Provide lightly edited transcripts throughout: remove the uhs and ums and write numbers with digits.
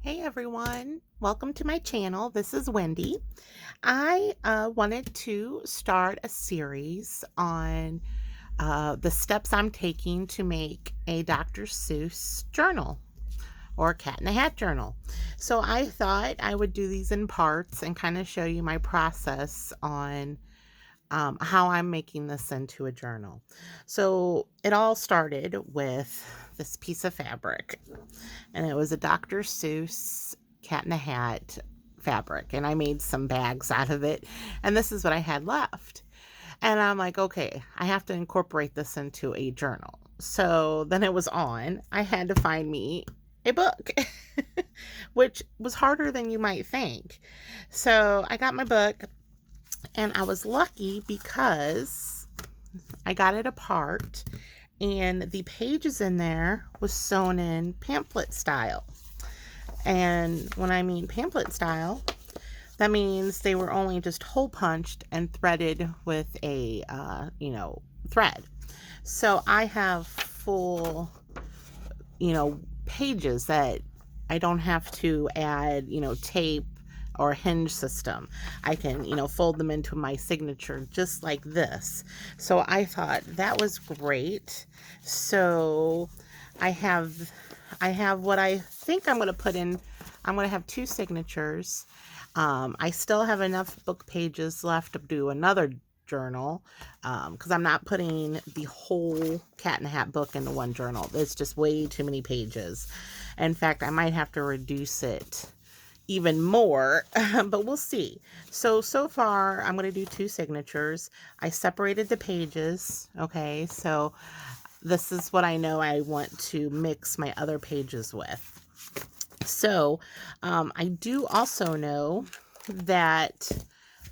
Hey everyone, welcome to my channel. This is Wendy. I wanted to start a series on the steps I'm taking to make a Dr. Seuss journal or Cat in a Hat journal. So I thought I would do these in parts and kind of show you my process on how I'm making this into a journal. So it all started with this piece of fabric, and it was a Dr. Seuss Cat in a Hat fabric, and I made some bags out of it, and this is what I had left. And I'm like, okay, I have to incorporate this into a journal. So then it was on. I had to find me a book, which was harder than you might think. So I got my book, and I was lucky because I got it apart, and the pages in there was sewn in pamphlet style. And when I mean pamphlet style, that means they were only just hole punched and threaded with a, thread. So I have full, pages that I don't have to add, tape or hinge system. I can, fold them into my signature just like this. So I thought that was great. So I have what I think I'm going to put in. I'm going to have two signatures. I still have enough book pages left to do another journal because I'm not putting the whole Cat in the Hat book into one journal. It's just way too many pages. In fact, I might have to reduce it even more, but we'll see. So far, I'm going to do two signatures. I separated the pages. Okay, so this is what I know I want to mix my other pages with. So I do also know that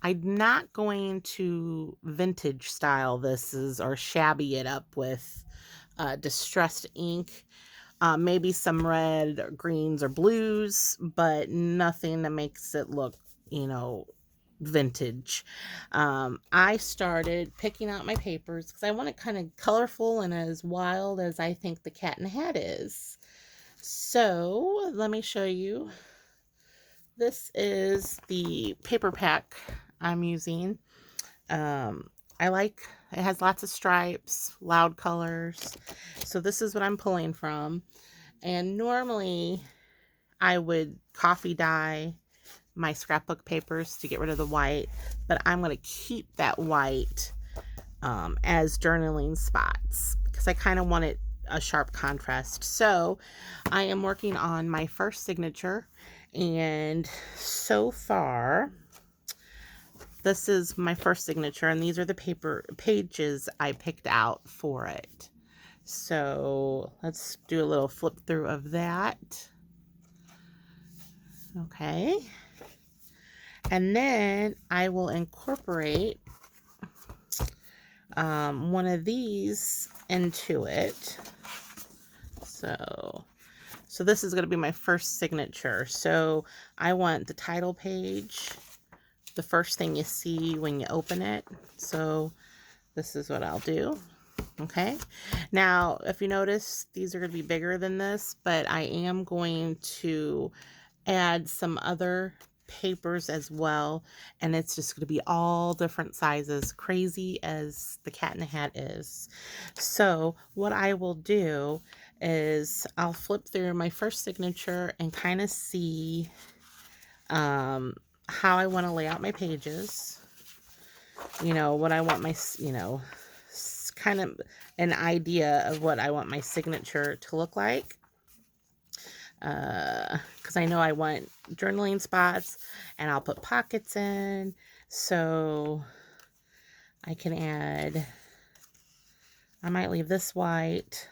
I'm not going to vintage style this is or shabby it up with distressed ink. Maybe some red or greens or blues, but nothing that makes it look, vintage. I started picking out my papers because I want it kind of colorful and as wild as I think the Cat in the Hat is. So let me show you. This is the paper pack I'm using. I like it has lots of stripes, loud colors. So this is what I'm pulling from. And normally I would coffee dye my scrapbook papers to get rid of the white, but I'm going to keep that white as journaling spots because I kind of want it a sharp contrast. So I am working on my first signature, and so far this is my first signature, and these are the paper pages I picked out for it. So let's do a little flip through of that. Okay. And then I will incorporate one of these into it. So this is going to be my first signature. So I want the title page, the first thing you see when you open it. So this is what I'll do. Okay. Now, if you notice, these are going to be bigger than this, but I am going to add some other papers as well, and it's just going to be all different sizes, crazy as the Cat in the Hat is. So what I will do is I'll flip through my first signature and kind of see how I want to lay out my pages, what I want my, kind of an idea of what I want my signature to look like. Because I know I want journaling spots, and I'll put pockets in, so I can add, I might leave this white,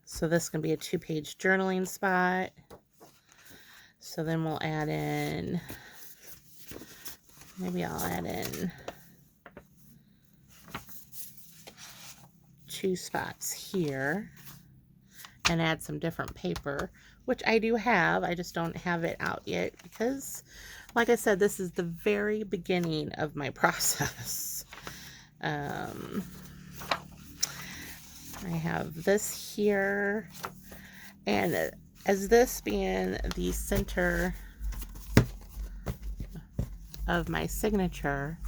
so this can be a 2-page journaling spot. So then we'll add in, maybe I'll add in 2 spots here and add some different paper, which I do have. I just don't have it out yet because, like I said, this is the very beginning of my process. I have this here, And as this being the center of my signature,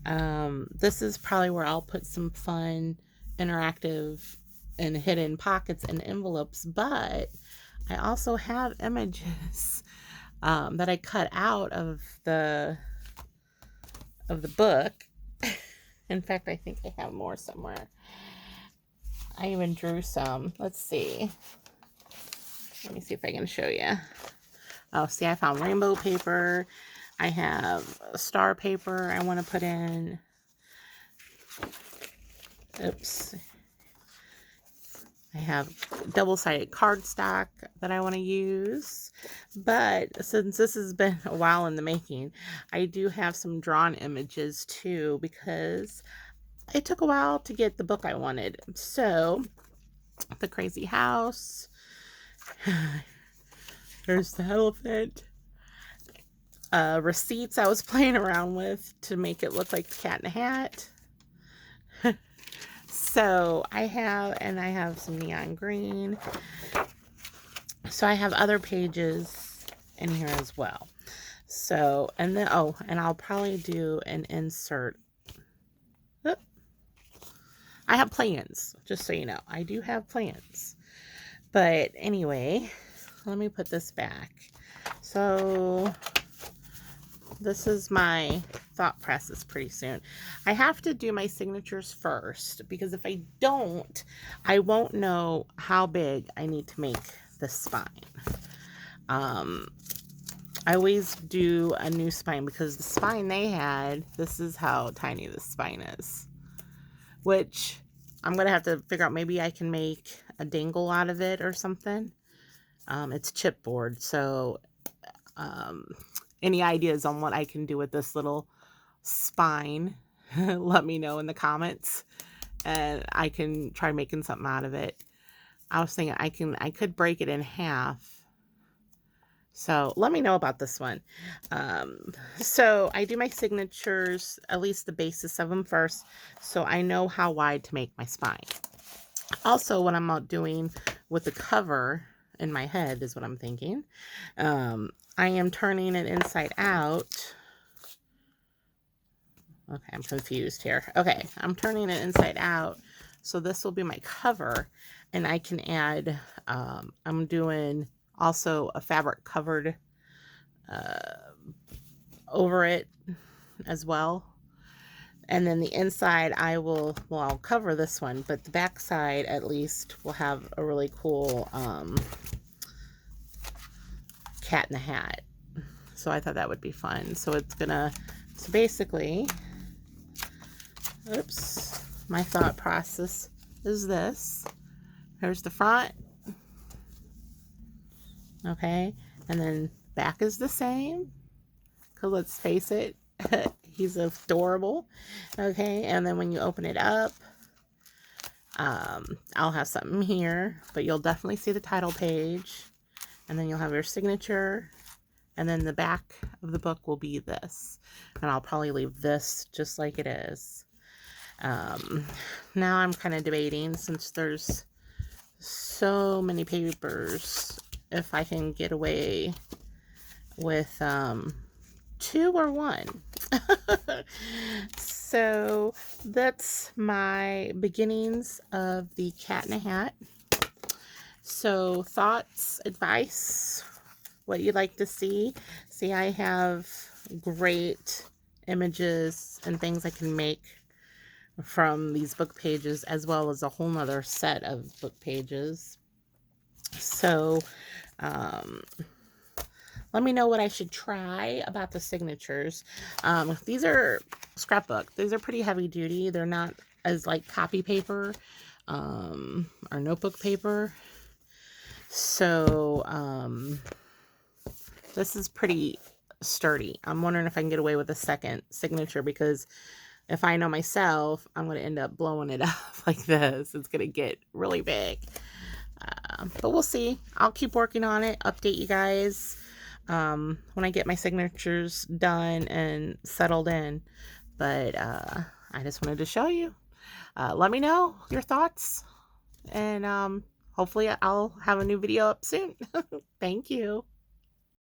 this is probably where I'll put some fun, interactive, and hidden pockets and envelopes, but I also have images that I cut out of the book. In fact, I think I have more somewhere. I even drew some. Let's see. Let me see if I can show you. Oh, see, I found rainbow paper. I have star paper I want to put in. Oops. I have double-sided cardstock that I want to use. But since this has been a while in the making, I do have some drawn images too, because it took a while to get the book I wanted. So, the crazy house. There's the elephant. Receipts I was playing around with to make it look like the Cat in a Hat. So I have some neon green. So I have other pages in here as well. So, and then, oh, and I'll probably do an insert. Oh, I have plans, just so you know. I do have plans. But anyway, let me put this back. So this is my thought process pretty soon. I have to do my signatures first, because if I don't, I won't know how big I need to make the spine. I always do a new spine, because the spine they had, this is how tiny this spine is. Which I'm going to have to figure out, maybe I can make a dangle out of it or something. It's chipboard, so any ideas on what I can do with this little spine, let me know in the comments, and I can try making something out of it. I was thinking I could break it in half. So let me know about this one. So I do my signatures, at least the basis of them first, so I know how wide to make my spine. Also, what I'm out doing with the cover in my head is what I'm thinking. I am turning it inside out. Okay, I'm confused here. Okay, I'm turning it inside out. So this will be my cover, and I can add, I'm doing also a fabric covered over it as well. And then the inside I'll cover this one, but the back side at least will have a really cool Cat in the Hat. So I thought that would be fun. So so basically, oops, my thought process is this. Here's the front. Okay, and then back is the same. Because let's face it, he's adorable. Okay, and then when you open it up, I'll have something here, but you'll definitely see the title page, and then you'll have your signature, and then the back of the book will be this, and I'll probably leave this just like it is. Now I'm kind of debating, since there's so many papers, if I can get away with 2 or 1. So that's my beginnings of the Cat in a Hat. So thoughts, advice, what you'd like to see. See, I have great images and things I can make from these book pages, as well as a whole nother set of book pages. So let me know what I should try about the signatures. These are scrapbook. These are pretty heavy duty. They're not as like copy paper or notebook paper. So this is pretty sturdy. I'm wondering if I can get away with a second signature, because if I know myself, I'm going to end up blowing it up like this. It's going to get really big. But we'll see. I'll keep working on it, update you guys when I get my signatures done and settled in. But I just wanted to show you. Let me know your thoughts, and hopefully I'll have a new video up soon. Thank you.